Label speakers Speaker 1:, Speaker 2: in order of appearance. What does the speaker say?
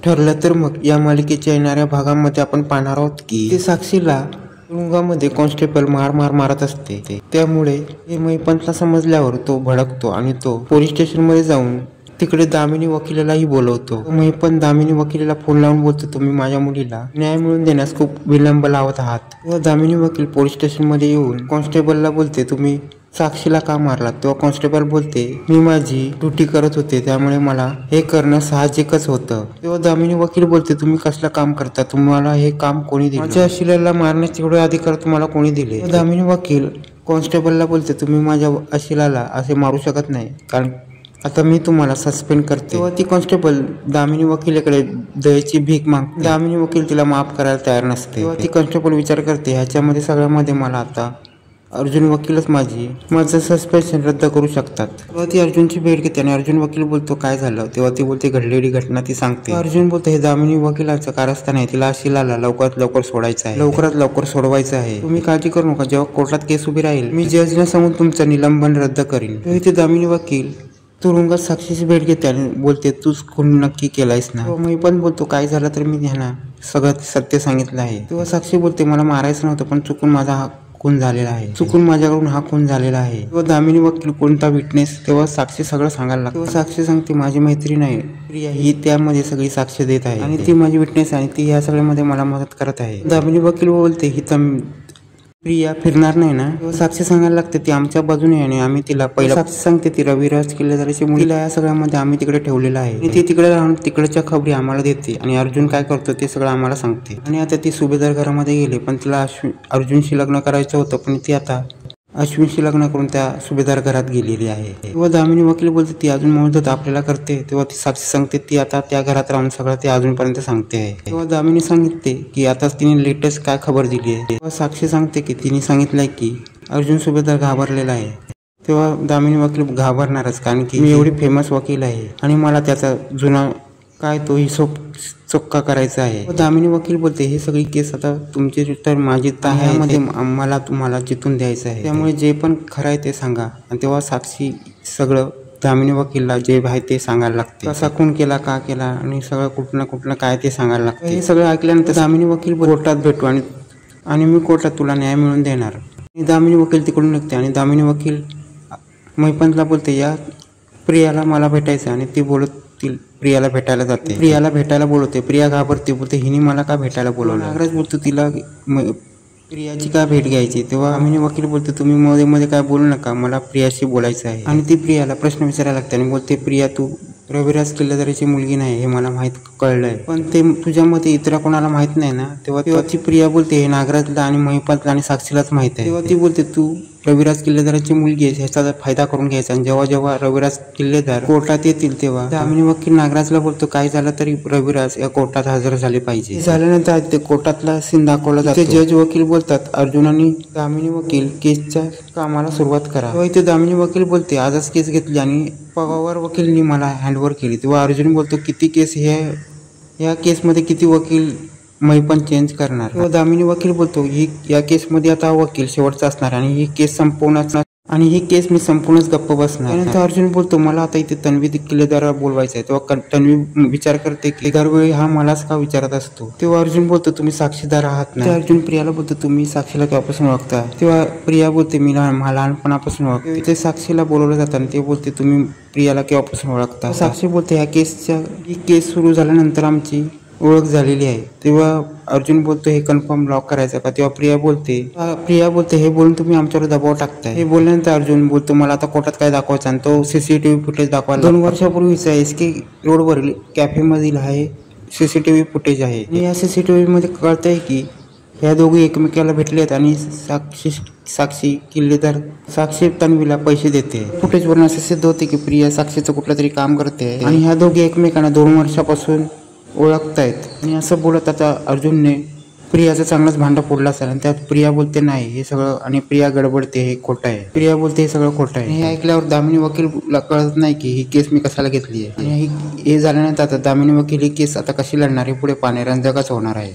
Speaker 1: ठरलं तर मग या मालिकेच्या येणाऱ्या भागामध्ये आपण पाहणार आहोत की ते साक्षीला तुरुंगामध्ये कॉन्स्टेबल मार मारत असते। त्यामुळे हे महिपंतला समजल्यावर तो भडकतो आणि तो पोलीस स्टेशन मध्ये जाऊन तिकडे दामिनी वकिलालाही बोलवतो। महिपंत दामिनी वकिलाला फोन लावून बोलतो, तुम्ही माझ्या मुलीला न्याय मिळवून देण्यास खूप विलंब लावत आहात। तेव्हा दामिनी वकील पोलीस स्टेशन मध्ये येऊन कॉन्स्टेबलला बोलते, तुम्ही साक्षीला का मारला? तेव्हा कॉन्स्टेबल बोलते, मी माझी ड्युटी करत होते त्यामुळे मला हे करणं साहजिकच होतं। तेव्हा दामिनी वकील बोलते, तुम्ही कसलं काम करता? तुम्हाला हे काम कोणी दिलं? माझ्या अशिलाला मारण्याचे एवढे अधिकार तुम्हाला कोणी दिले? दामिनी वकील कॉन्स्टेबलला बोलते, तुम्ही माझ्या अशिलाला असे मारू शकत नाही, कारण आता मी तुम्हाला सस्पेंड करते। तेव्हा ती कॉन्स्टेबल दामिनी वकिलाकडे दयेची भीक मागते। दामिनी वकील तिला माफ करायला तयार नसते। तेव्हा ती कॉन्स्टेबल विचार करते, ह्याच्यामध्ये सगळ्यामध्ये मला आता अर्जुन वकीलच माझं सस्पेन्शन रद्द करू शकतात। तेव्हा ती अर्जुनची भेट घेते आणि अर्जुन वकील बोलतो, काय झालं? तेव्हा ती बोलते, घडलेली घटना ती सांगते। अर्जुन बोलतो, हे दामिनी वकिलांचं कारस्थान आहे, तिला अशिलाला लवकरात लवकर सोडायचं आहे, लवकरात लवकर सोडवायचं आहे। तुम्ही काळजी करू नका, जेव्हा कोर्टात केस उभी राहील मी जजला सांगून तुमचं निलंबन रद्द करीन। तेव्हा ते दामिनी वकील तुरुंगात साक्षीची भेट घेते आणि बोलते, तूच खून नक्की केलायस ना? मी पण बोलतो, काय झालं तर मी ह्यांना सगळं सत्य सांगितलं आहे। तेव्हा साक्षी बोलते, मला मारायचं नव्हतं पण चुकून माझा हा खून झालेला आहे, चुकून माझ्याकडून हा खून झालेला आहे। तेव्हा दामिनी वकील कोणता विटनेस? तेव्हा साक्षी सगळं सांगायला लागते। तेव्हा साक्षी सांगते, माझी मैत्रीण आहे प्रिया, ही त्यामध्ये सगळी साक्ष देत आहे आणि ती माझी विटनेस आहे, ती ह्या सगळ्यामध्ये मला मदत करत आहे। दामिनी वकील बोलते, ही प्रिया फिरणार नाही ना? तेव्हा साक्षी सांगायला लागते, ती आमच्या बाजूने आहे आणि आम्ही तिला पहिला साक्षी सांगते, ती रविराज किल्लेदाराची मुलीला या सगळ्यामध्ये आम्ही तिकडे ठेवलेला आहे आणि ती तिकडे राहून तिकडच्या खबरी आम्हाला देते आणि अर्जुन काय करतो ते सगळं आम्हाला सांगते। आणि आता ती सुभेदार घरामध्ये गेली, पण तिला अर्जुनशी लग्न करायचं होतं, पण ती आता अश्विनशी लग्न करून त्या सुभेदार घरात गेलेली आहे। तेव्हा दामिनी वकील बोलते, ती अजून मदत आपल्याला करते। तेव्हा ती साक्षी सांगते, ती आता त्या घरात राहून सगळं ते अजूनपर्यंत सांगते आहे। तेव्हा दामिनी सांगते की आता तिने लेटेस्ट काय खबर दिली आहे। तेव्हा साक्षी सांगते की तिने सांगितलंय की अर्जुन सुभेदार घाबरलेला आहे। तेव्हा दामिनी वकील घाबरणारच, कारण की मी एवढी फेमस वकील आहे आणि मला त्याचा जुना काय तो हिशोब चुक्का करायचा आहे। दामिनी वकील बोलते, ही सगळी केस आता तुमची तर माझी मध्ये आम्हाला तुम्हाला जितून द्यायचं आहे, त्यामुळे जे पण खरं आहे ते सांगा। आणि तेव्हा साक्षी सगळं दामिनी वकीलला जे आहे ते सांगायला लागते, कसा खून केला, का केला आणि सगळं कुठलं काय ते सांगायला लागते। हे सगळं ऐकल्यानंतर दामिनी वकील कोर्टात भेटू आणि मी कोर्टात तुला न्याय मिळवून देणार। दामिनी वकील तिकडून निघते आणि दामिनी वकील महिपंतला बोलते, या प्रियाला मला भेटायचं आणि ती प्रियाला भेटायला जाते, प्रियाला भेटायला बोलवते। प्रिया घाबरते, बोलते हिने मला का भेटायला बोलवलं? नागराज बोलतो, तिला प्रियाची का भेट घ्यायची? तेव्हा दामिनी वकील बोलते, तुम्ही मध्ये मध्ये काय बोलू नका, मला प्रियाशी बोलायचं आहे। आणि ती प्रियाला प्रश्न विचारायला लागते आणि बोलते, प्रिया तू रविराज किल्लेदाराची मुलगी नाही हे मला माहित कळलंय, पण ते तुझ्या मते इतर कोणाला माहित नाही ना? तेव्हा ती प्रिया बोलते, हे नागराजला आणि महिपंतला आणि साक्षीलाच माहित आहे। तेव्हा ती बोलते, तू रविराज किल्लेदाराची मुलगी आहे ह्याचा फायदा करून घ्यायचा आणि जेव्हा रविराज किल्लेदार कोर्टात येतील तेव्हा दामिनी वकील नागराजला बोलतो, काय झालं तरी रविराज या कोर्टात हजर झाले पाहिजे। झाल्यानंतर ते कोर्टातला सीन दाखवला जातो। जज वकील बोलतात, अर्जुन आणि दामिनी वकील केसच्या कामाला सुरुवात करा। तेव्हा इथे दामिनी वकील बोलते, आजच केस घेतली आणि पवार वकीलनी मला हँडओव्हर केली। तेव्हा अर्जुन बोलतो, किती केस या केसमध्ये किती वकील महिपंत चेंज करणार? तेव्हा दामिनी वकील बोलतो, या केसमध्ये आता वकील शेवटचा असणार आणि ही केस मी संपूर्णच गप्प बसणार। त्यानंतर अर्जुन बोलतो, मला आता इथे तन्वी किल्लेदार बोलवायचं आहे। तेव्हा तन्वी विचार करते की दरवेळी हा मलाच का विचारत असतो? तेव्हा अर्जुन बोलतो, तुम्ही साक्षीदार आहात ना? अर्जुन प्रियाला बोलतो, तुम्ही साक्षीला केव्हापासून ओळखता? तेव्हा प्रिया बोलते, मी लहानपणापासून ओळखते। ते साक्षीला बोलवलं जातं आणि ते बोलते, तुम्ही प्रियाला केव्हापासून ओळखता? साक्षी बोलते, ही केस सुरू झाल्यानंतर आमची ओळख झालेली आहे। तेव्हा अर्जुन बोलतो, हे कन्फर्म लॉक करायचं का? तेव्हा प्रिया बोलते हे बोलून तुम्ही आमच्यावर दबाव टाकताय। हे बोलल्यानंतर अर्जुन बोलतो, मला आता कोर्टात काय दाखवायचं? आणि तो सीसीटीव्ही फुटेज दाखवायला 2 वर्षापूर्वीचा एसके रोडवरील कॅफे मधील हा सीसीटीव्ही फुटेज आहे आणि या सीसीटीव्ही मध्ये कळतंय की ह्या दोघी एकमेकाला भेटले आहेत आणि साक्षी किल्लेदार साक्षी तन्वीला पैसे देते। फुटेजवरून असे सिद्ध होते की प्रिया साक्षीचं कुठलं तरी काम करते आणि ह्या दोघी एकमेकांना 2 वर्षापासून ओळखतायत। आणि असं बोलत आता अर्जुनने प्रियाचं चांगलंच भांडं फोडलं असेल आणि त्यात प्रिया बोलते, नाही हे सगळं, आणि प्रिया गडबडते, हे खोटं आहे। प्रिया बोलते, हे सगळं खोटं आहे। हे ऐकल्यावर दामिनी वकीलला कळत नाही की ही केस मी कशाला घेतली आहे आणि हे झाल्यानंतर आता दामिनी वकील ही केस आता कशी लढणार हे पुढे पाहणे रंजकच होणार आहे।